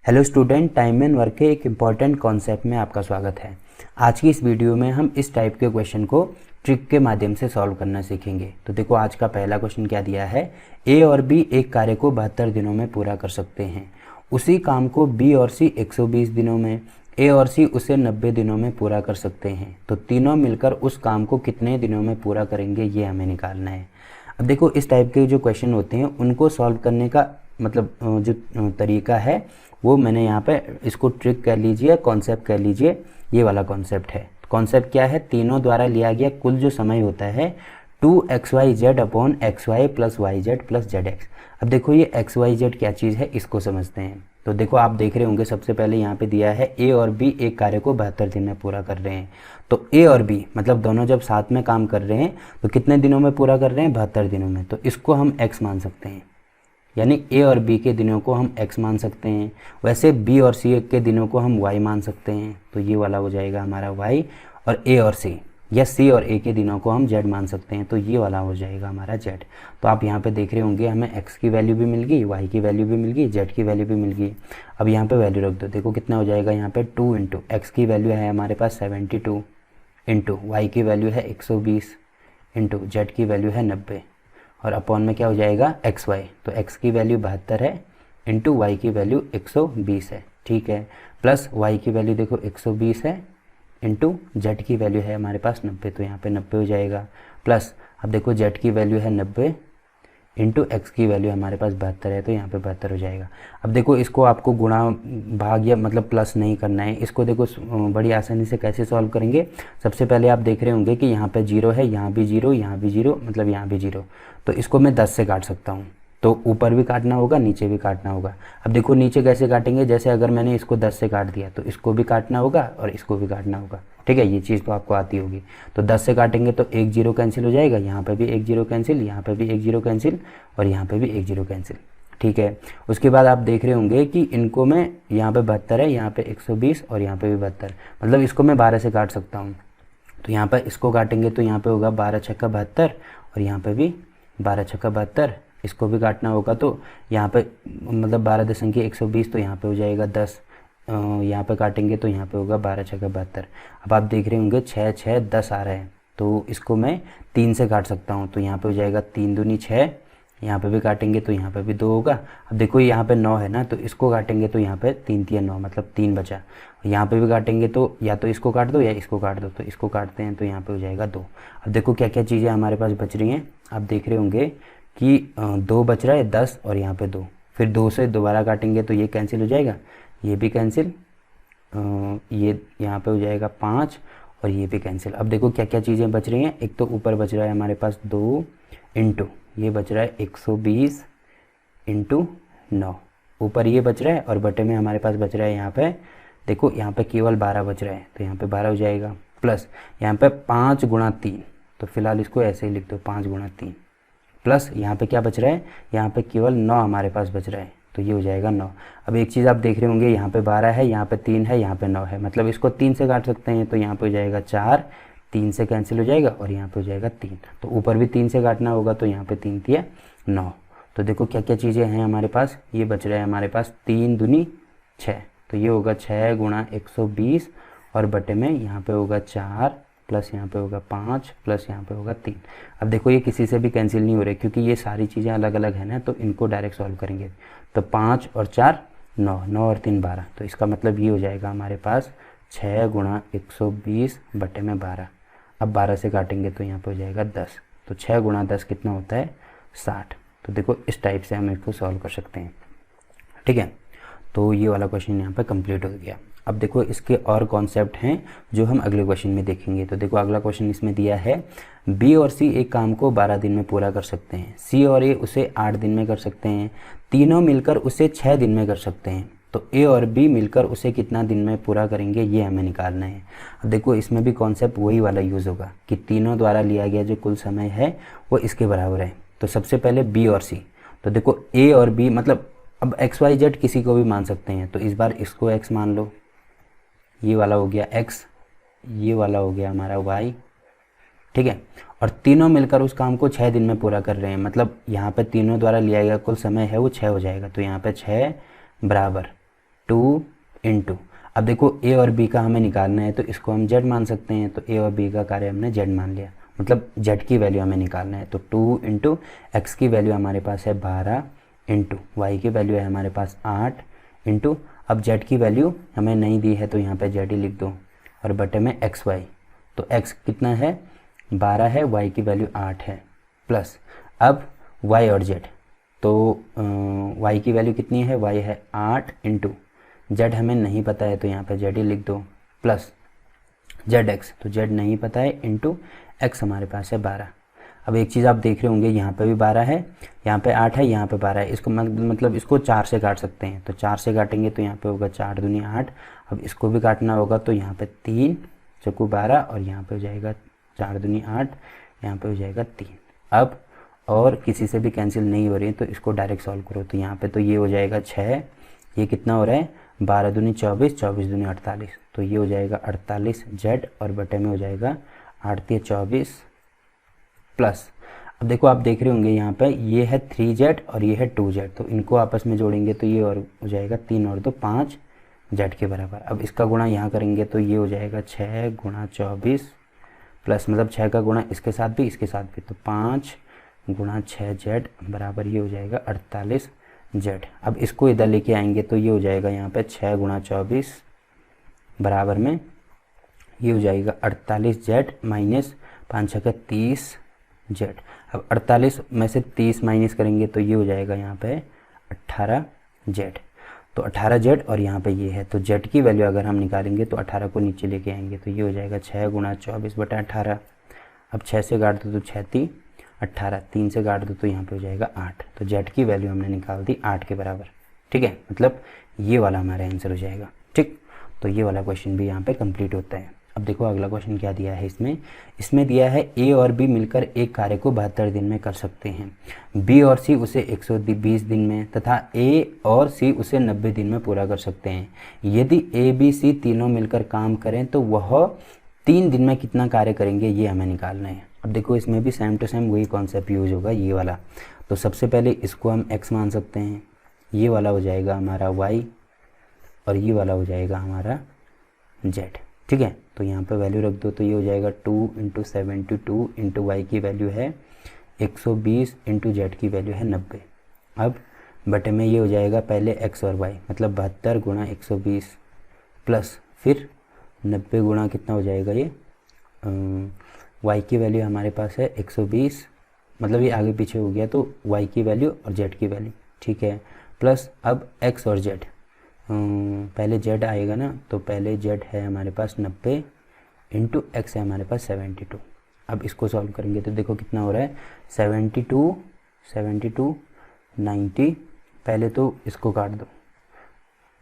Hello student, time and work के एक important concept में आपका स्वागत है। आज की इस वीडियो में हम इस टाइप के क्वेश्चन को ट्रिक के माध्यम से सॉल्व करना सीखेंगे। तो देखो, आज का पहला क्वेश्चन क्या दिया है, ए और बी एक कार्य को 72 दिनों में पूरा कर सकते हैं। उसी काम को बी और सी 120 दिनों में, ए और सी उसे 90 दिनों में पूरा कर सकते हैं। तो तीनों मिलकर उस काम को कितने दिनों में पूरा करेंगे, ये हमें निकालना है। अब देखो, इस टाइप के जो क्वेश्चन होते हैं उनको सॉल्व करने का मतलब जो तरीका है वो मैंने यहाँ पे इसको ट्रिक कह लीजिए, कॉन्सेप्ट कह लीजिए। ये वाला कॉन्सेप्ट है। कॉन्सेप्ट क्या है, तीनों द्वारा लिया गया कुल जो समय होता है 2xyz upon xy plus yz plus zx। अब देखो, ये xyz क्या चीज़ है इसको समझते हैं। तो देखो, आप देख रहे होंगे सबसे पहले यहाँ पे दिया है ए और बी एक कार्य को 72 दिन में पूरा कर रहे हैं। तो ए और बी मतलब दोनों जब साथ में काम कर रहे हैं तो कितने दिनों में पूरा कर रहे हैं, 72 दिनों में। तो इसको हम x मान सकते हैं, यानी ए और बी के दिनों को हम x मान सकते हैं। वैसे बी और सी के दिनों को हम y मान सकते हैं। तो ये वाला हो जाएगा हमारा y, और ए और सी या सी और ए के दिनों को हम z मान सकते हैं। तो ये वाला हो जाएगा हमारा z। तो आप यहाँ पे देख रहे होंगे हमें x की वैल्यू भी मिल गई, y की वैल्यू भी मिल गई, z की वैल्यू भी मिल गई। अब यहाँ पे वैल्यू रख दो। देखो कितना हो जाएगा, यहाँ पे 2 इंटू एक्स की वैल्यू है हमारे पास 72 इंटू वाई की वैल्यू है 120 इंटू जेड की वैल्यू है 90 और अपॉन में क्या हो जाएगा एक्स वाई। तो x की वैल्यू 72 है इंटू वाई की वैल्यू 120 है, ठीक है। प्लस y की वैल्यू देखो 120 है इंटू जेड की वैल्यू है हमारे पास 90। तो यहाँ पे 90 हो जाएगा। प्लस अब देखो जेड की वैल्यू है 90 इंटू एक्स की वैल्यू हमारे पास 72 है। तो यहाँ पे 72 हो जाएगा। अब देखो, इसको आपको गुणा भाग या मतलब प्लस नहीं करना है। इसको देखो बड़ी आसानी से कैसे सॉल्व करेंगे। सबसे पहले आप देख रहे होंगे कि यहाँ पे 0 है, यहाँ भी 0, यहाँ भी 0, मतलब यहाँ भी 0। तो इसको मैं 10 से काट सकता हूँ। तो ऊपर भी काटना होगा, नीचे भी काटना होगा। अब देखो नीचे कैसे काटेंगे, जैसे अगर मैंने इसको 10 से काट दिया तो इसको भी काटना होगा और इसको भी काटना होगा, ठीक है। ये चीज़ तो आपको आती होगी। तो 10 से काटेंगे तो 1 0 कैंसिल हो जाएगा, यहाँ पे भी 1 0 कैंसिल, यहाँ पे भी 1 0 कैंसिल और यहाँ पे भी 1 0 कैंसिल, ठीक है। उसके बाद आप देख रहे होंगे कि इनको मैं यहाँ पे 72 है, यहाँ पे 120 और यहाँ पे भी 72, मतलब इसको मैं 12 से काट सकता हूँ। तो यहाँ पर इसको काटेंगे तो यहाँ पे होगा 12 छक्का 72 और यहाँ पे भी 12 छक्का 72। इसको भी काटना होगा तो यहाँ पे मतलब 12 दशंकी 120, तो यहाँ पे हो जाएगा 10। यहाँ पे काटेंगे तो यहाँ पे होगा 12 छक्का 72। अब आप देख रहे होंगे 6 6 10 आ रहे हैं, तो इसको मैं 3 से काट सकता हूँ। तो यहाँ पे हो जाएगा 3 दूनी 6, यहाँ पे भी काटेंगे तो यहाँ पे भी 2 होगा। अब देखो यहाँ पे 9 है ना, तो इसको काटेंगे तो यहाँ पे 3 3 9, मतलब 3 बचा। यहाँ पे भी काटेंगे तो या तो इसको काट दो या इसको काट दो। तो इसको काटते हैं तो यहाँ पे हो जाएगा 2। अब देखो क्या क्या चीज़ें हमारे पास बच रही हैं। आप देख रहे होंगे कि 2 बच रहा है, 10 और यहाँ पे 2। फिर 2 से दोबारा काटेंगे तो ये कैंसिल हो जाएगा, ये भी कैंसिल, ये यहाँ पे हो जाएगा 5 और ये भी कैंसिल। अब देखो क्या क्या चीज़ें बच रही हैं। एक तो ऊपर बच रहा है हमारे पास 2 इंटू ये बच रहा है 120 इंटू 9, ऊपर ये बच रहा है और बटे में हमारे पास बच रहा है यहाँ पे देखो, यहाँ पे केवल 12 बच रहा है तो यहाँ पे 12 हो जाएगा। प्लस यहाँ पे 5 गुणा 3, तो फिलहाल इसको ऐसे ही लिख दो 5 गुणा 3। प्लस यहाँ पे क्या बच रहा है, यहाँ पे केवल 9 हमारे पास बच रहा है, तो ये हो जाएगा 9। अब एक चीज़ आप देख रहे होंगे, यहाँ पे 12 है, यहाँ पे 3 है, यहाँ पे 9 है, मतलब इसको 3 से काट सकते हैं। तो यहाँ पे हो जाएगा 4, 3 से कैंसिल हो जाएगा और यहाँ पे हो जाएगा 3। तो ऊपर भी 3 से काटना होगा, तो यहाँ पे 3 3 9। तो देखो क्या क्या चीज़ें हैं हमारे पास। ये बच रहा है हमारे पास 3 दूनी 6, तो ये होगा 6 गुणा 120 और बटे में यहाँ पे होगा 4 प्लस यहाँ पे होगा 5 प्लस यहाँ पे होगा 3। अब देखो ये किसी से भी कैंसिल नहीं हो रहे क्योंकि ये सारी चीज़ें अलग अलग है ना, तो इनको डायरेक्ट सॉल्व करेंगे। तो 5 और 4 9, 9 और 3 12। तो इसका मतलब ये हो जाएगा हमारे पास 6 गुणा 120 बटे में 12। अब 12 से काटेंगे तो यहाँ पे हो जाएगा 10। तो 6 गुणा 10 कितना होता है, 60। तो देखो इस टाइप से हम इसको सॉल्व कर सकते हैं, ठीक है। तो ये वाला क्वेश्चन यहाँ पे कंप्लीट हो गया। अब देखो इसके और कॉन्सेप्ट हैं जो हम अगले क्वेश्चन में देखेंगे। तो देखो अगला क्वेश्चन इसमें दिया है, बी और सी एक काम को 12 दिन में पूरा कर सकते हैं। सी और ए उसे 8 दिन में कर सकते हैं। तीनों मिलकर उसे 6 दिन में कर सकते हैं। तो ए और बी मिलकर उसे कितना दिन में पूरा करेंगे, ये हमें निकालना है। अब देखो इसमें भी कॉन्सेप्ट वही वाला यूज़ होगा कि तीनों द्वारा लिया गया जो कुल समय है वो इसके बराबर है। तो सबसे पहले बी और सी, तो देखो ए और बी मतलब अब एक्स वाई जेड किसी को भी मान सकते हैं। तो इस बार इसको एक्स मान लो, ये वाला हो गया x, ये वाला हो गया हमारा y, ठीक है। और तीनों मिलकर उस काम को 6 दिन में पूरा कर रहे हैं, मतलब यहाँ पे तीनों द्वारा लिया गया कुल समय है वो 6 हो जाएगा। तो यहाँ पे 6 बराबर 2 इंटू, अब देखो ए और बी का हमें निकालना है तो इसको हम जेड मान सकते हैं, तो ए और बी का कार्य हमने जेड मान लिया, मतलब जेड की वैल्यू हमें निकालना है। तो 2 इंटू एक्स की वैल्यू हमारे पास है 12 इंटू वाई की वैल्यू है हमारे पास 8 इंटू, अब जेड की वैल्यू हमें नहीं दी है तो यहाँ पे जेड ही लिख दो, और बटे में एक्स वाई, तो एक्स कितना है 12 है, वाई की वैल्यू 8 है, प्लस अब वाई और जेड, तो वाई की वैल्यू कितनी है, वाई है 8 इंटू जेड हमें नहीं पता है तो यहाँ पे जेड ही लिख दो, प्लस जेड एक्स, तो जेड नहीं पता है इंटू एक्स हमारे पास है 12। अब एक चीज़ आप देख रहे होंगे, यहाँ पे भी 12 है, यहाँ पे 8 है, यहाँ पे 12 है, इसको मतलब इसको 4 से काट सकते हैं, तो 4 से काटेंगे तो यहाँ पे होगा 4 दूनी 8, अब इसको भी काटना होगा तो यहाँ पे 3 चौको 12 और यहाँ पे हो जाएगा 4 दूनी 8, यहाँ पे हो जाएगा 3। अब और किसी से भी कैंसिल नहीं हो रही है तो इसको डायरेक्ट सॉल्व करो, तो यहाँ पे तो ये हो जाएगा 6, ये कितना हो रहा है 12 दूनी 24, 24 दूनी 48, तो ये हो जाएगा 48 जेड और बटे में हो जाएगा 8 3 24 प्लस, अब देखो आप देख रहे होंगे यहाँ पे ये है 3 जेड और ये है 2 जेड, तो इनको आपस में जोड़ेंगे तो ये और हो जाएगा 3 और 2 5 जेड के बराबर। अब इसका गुणा यहाँ करेंगे तो ये हो जाएगा 6 गुणा 24 प्लस, मतलब 6 का गुणा इसके साथ भी इसके साथ भी, तो 5 गुणा 6 जेड बराबर ये हो जाएगा 48 जेड। अब इसको इधर लेके आएंगे तो ये हो जाएगा यहाँ पे 6 गुणा 24 बराबर में ये हो जाएगा 48 जेड माइनस 5 6 30 जेड। अब 48 में से 30 माइनस करेंगे तो ये हो जाएगा यहाँ पे 18 जेड, तो 18 जेड और यहाँ पे ये है, तो जेड की वैल्यू अगर हम निकालेंगे तो 18 को नीचे लेके आएंगे तो ये हो जाएगा 6 गुणा 24 बटा 18। अब 6 से काट दो तो 6 3 18, 3 से काट दो तो यहाँ पे हो जाएगा 8, तो जेड की वैल्यू हमने निकाल दी 8 के बराबर। ठीक है, मतलब ये वाला हमारा आंसर हो जाएगा। ठीक, तो ये वाला क्वेश्चन भी यहाँ पे कंप्लीट होता है। अब देखो अगला क्वेश्चन क्या दिया है इसमें दिया है ए और बी मिलकर एक कार्य को 72 दिन में कर सकते हैं, बी और सी उसे 120 दिन में तथा ए और सी उसे 90 दिन में पूरा कर सकते हैं। यदि ए बी सी तीनों मिलकर काम करें तो वह 3 दिन में कितना कार्य करेंगे, ये हमें निकालना है। अब देखो इसमें भी सेम टू सेम वही कॉन्सेप्ट यूज होगा, ये वाला। तो सबसे पहले इसको हम x मान सकते हैं, ये वाला हो जाएगा हमारा y और ये वाला हो जाएगा हमारा z। ठीक है, तो यहाँ पे वैल्यू रख दो तो ये हो जाएगा 2 इंटू 72 इंटू वाई की वैल्यू है 120 इंटू जेड की वैल्यू है 90। अब बटे में ये हो जाएगा पहले x और y, मतलब 72 गुणा 120 प्लस फिर 90 गुणा कितना हो जाएगा ये y की वैल्यू हमारे पास है 120, मतलब ये आगे पीछे हो गया तो y की वैल्यू और z की वैल्यू। ठीक है, प्लस अब x और z, पहले z आएगा ना, तो पहले z है हमारे पास 90 इंटू एक्स है हमारे पास 72। अब इसको सॉल्व करेंगे तो देखो कितना हो रहा है 72 90, पहले तो इसको काट दो।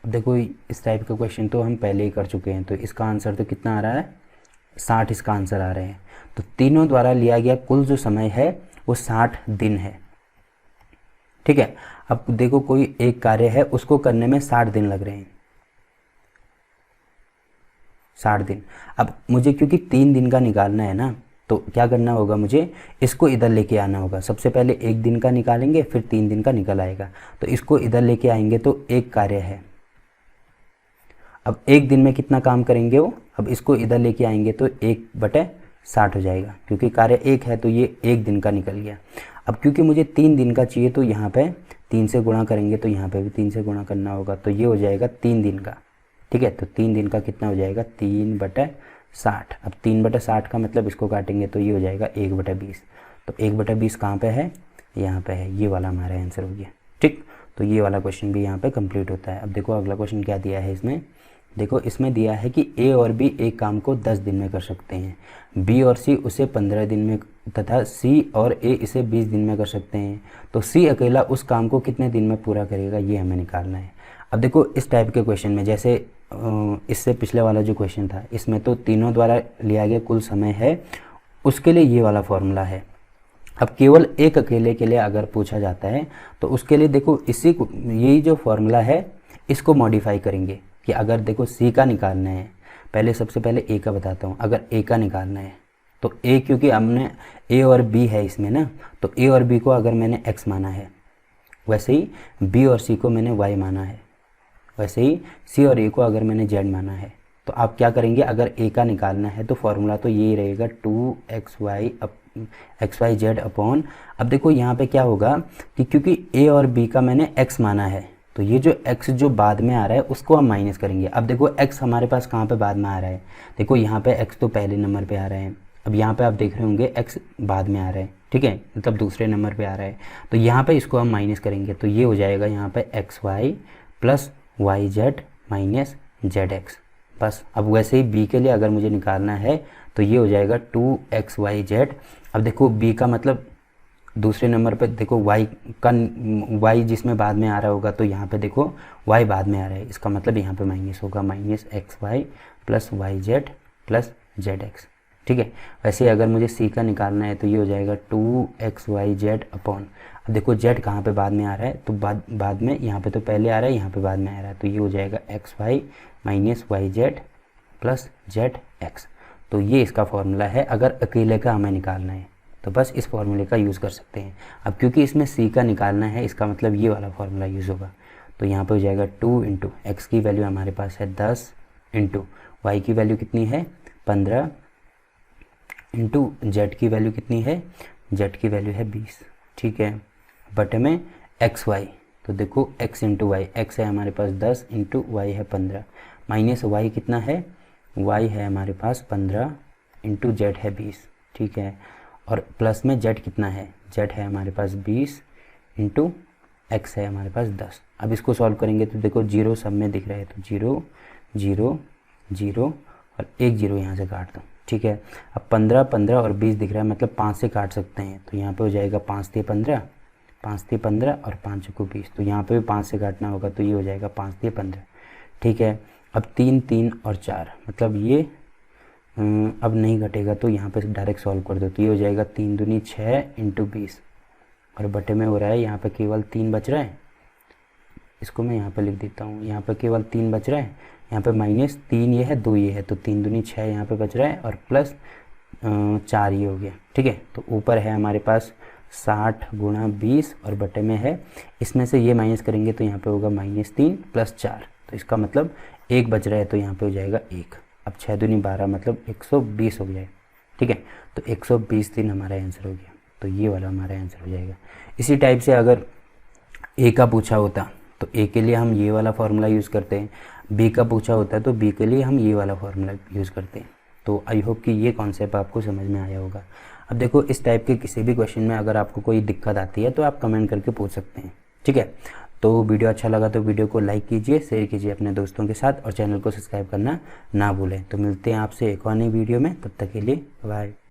देखो इस टाइप का क्वेश्चन तो हम पहले ही कर चुके हैं, तो इसका आंसर तो कितना आ रहा है 60 इसका आंसर आ रहे हैं। तो तीनों द्वारा लिया गया कुल जो समय है वो 60 दिन है। ठीक है, अब देखो कोई एक कार्य है उसको करने में 60 दिन लग रहे हैं, 60 दिन। अब मुझे क्योंकि 3 दिन का निकालना है ना, तो क्या करना होगा, मुझे इसको इधर लेके आना होगा। सबसे पहले 1 दिन का निकालेंगे फिर 3 दिन का निकल आएगा, तो इसको इधर लेके आएंगे तो एक कार्य है। अब 1 दिन में कितना काम करेंगे वो, अब इसको इधर लेके आएंगे तो 1/60 हो जाएगा, क्योंकि कार्य 1 है तो ये 1 दिन का निकल गया। अब क्योंकि मुझे 3 दिन का चाहिए तो यहाँ पे 3 से गुणा करेंगे, तो यहाँ पे भी 3 से गुणा करना होगा, तो ये हो जाएगा 3 दिन का। ठीक है, तो 3 दिन का कितना हो जाएगा 3/60। अब 3/60 का मतलब इसको काटेंगे तो ये हो जाएगा 1/20। तो 1/20 कहाँ पे है, यहाँ पे है, ये वाला हमारा आंसर हो गया। ठीक, तो ये वाला क्वेश्चन भी यहाँ पे कंप्लीट होता है। अब देखो अगला क्वेश्चन क्या दिया है इसमें, देखो इसमें दिया है कि ए और बी एक काम को 10 दिन में कर सकते हैं, बी और सी उसे 15 दिन में तथा सी और ए इसे 20 दिन में कर सकते हैं। तो सी अकेला उस काम को कितने दिन में पूरा करेगा, ये हमें निकालना है। अब देखो इस टाइप के क्वेश्चन में, जैसे इससे पिछले वाला जो क्वेश्चन था, इसमें तो तीनों द्वारा लिया गया कुल समय है, उसके लिए ये वाला फॉर्मूला है। अब केवल एक अकेले के लिए अगर पूछा जाता है तो उसके लिए देखो इसी को, यही जो फॉर्मूला है इसको मॉडिफाई करेंगे कि अगर देखो सी का निकालना है, पहले सबसे पहले ए का बताता हूँ। अगर ए का निकालना है तो ए, क्योंकि हमने ए और बी है इसमें ना, तो ए और बी को अगर मैंने एक्स माना है, वैसे ही बी और सी को मैंने वाई माना है, वैसे ही सी और ए को अगर मैंने जेड माना है तो आप क्या करेंगे, अगर ए का निकालना है तो फॉर्मूला तो यही रहेगा 2xy/z अपॉन, अब देखो यहाँ पे क्या होगा कि क्योंकि ए और बी का मैंने x माना है तो ये जो x जो बाद में आ रहा है उसको हम माइनस करेंगे। अब देखो x हमारे पास कहाँ पे बाद में आ रहा है, देखो यहाँ पे x तो पहले नंबर पे आ रहा है, अब यहाँ पे आप देख रहे होंगे x बाद में आ रहा है, ठीक है, मतलब दूसरे नंबर पे आ रहा है, तो यहाँ पे इसको हम माइनस करेंगे तो ये हो जाएगा यहाँ पे xy plus yz minus zx। बस अब वैसे ही b के लिए अगर मुझे निकालना है तो ये हो जाएगा 2xyz। अब देखो b का मतलब दूसरे नंबर पे देखो y जिसमें बाद में आ रहा होगा तो यहाँ पे देखो y बाद में आ रहा है, इसका मतलब यहाँ पे माइनस होगा, minus xy plus yz plus zx, ठीक है। वैसे अगर मुझे c का निकालना है तो ये हो जाएगा 2xyz अपॉन, अब देखो z कहाँ पे बाद में आ रहा है तो बाद में यहाँ पे तो पहले आ रहा है, यहाँ पे बाद में आ रहा है, तो ये हो जाएगा xy minus yz plus zx। तो ये इसका फॉर्मूला है अगर अकेले का हमें निकालना है तो बस इस फॉर्मूले का यूज़ कर सकते हैं। अब क्योंकि इसमें c का निकालना है इसका मतलब ये वाला फॉर्मूला यूज़ होगा, तो यहाँ पे हो जाएगा 2 इंटू एक्स की वैल्यू हमारे पास है 10 इंटू वाई की वैल्यू कितनी है 15 इंटू जेड की वैल्यू कितनी है, जेड की वैल्यू है 20, ठीक है, बटे में एक्स वाई, तो देखो x इंटू वाई, एक्स है हमारे पास 10 इंटू वाई है 15 माइनस वाई कितना है, y है हमारे पास 15 इंटू जेड है 20, ठीक है, और प्लस में z कितना है, z है हमारे पास 20 इंटू x है हमारे पास 10। अब इसको सॉल्व करेंगे तो देखो जीरो सब में दिख रहा है तो 0 0 0 और एक जीरो यहाँ से काट दो, ठीक है। अब 15 15 और 20 दिख रहा है मतलब 5 से काट सकते हैं तो यहाँ पे हो जाएगा 5 × 15 5 × 15 और 5 × 20, तो यहाँ पे भी 5 से काटना होगा तो ये हो जाएगा 5 × 15, ठीक है। अब 3 3 और 4 मतलब ये अब नहीं घटेगा तो यहाँ पे डायरेक्ट सॉल्व कर दो तो ये हो जाएगा 3 दूनी 6 इंटू 20 और बटे में हो रहा है यहाँ पे केवल 3 बच रहा है, इसको मैं यहाँ पे लिख देता हूँ, यहाँ पे केवल 3 बच रहा है, यहाँ पे माइनस 3 ये है 2 ये है तो 3 दूनी 6 यहाँ पे बच रहा है और प्लस 4 ये हो गया, ठीक है। तो ऊपर है हमारे पास 60 गुणा 20 और बटे में है, इसमें से ये माइनस करेंगे तो यहाँ पे होगा -3 प्लस 4, तो इसका मतलब 1 बच रहा है तो यहाँ पे हो जाएगा 1। अब 6 दूनी 12 मतलब 120 हो गया है, ठीक है, तो 120 दिन हमारा आंसर हो गया, तो ये वाला हमारा आंसर हो जाएगा। इसी टाइप से अगर ए का पूछा होता तो ए के लिए हम ये वाला फार्मूला यूज़ करते हैं, बी का पूछा होता है तो बी के लिए हम ये वाला फार्मूला यूज़ करते हैं। तो आई होप कि ये कॉन्सेप्ट आपको समझ में आया होगा। अब देखो इस टाइप के किसी भी क्वेश्चन में अगर आपको कोई दिक्कत आती है तो आप कमेंट करके पूछ सकते हैं, ठीक है। तो वीडियो अच्छा लगा तो वीडियो को लाइक कीजिए, शेयर कीजिए अपने दोस्तों के साथ और चैनल को सब्सक्राइब करना ना भूलें। तो मिलते हैं आपसे एक और नई वीडियो में, तब तक के लिए बाय।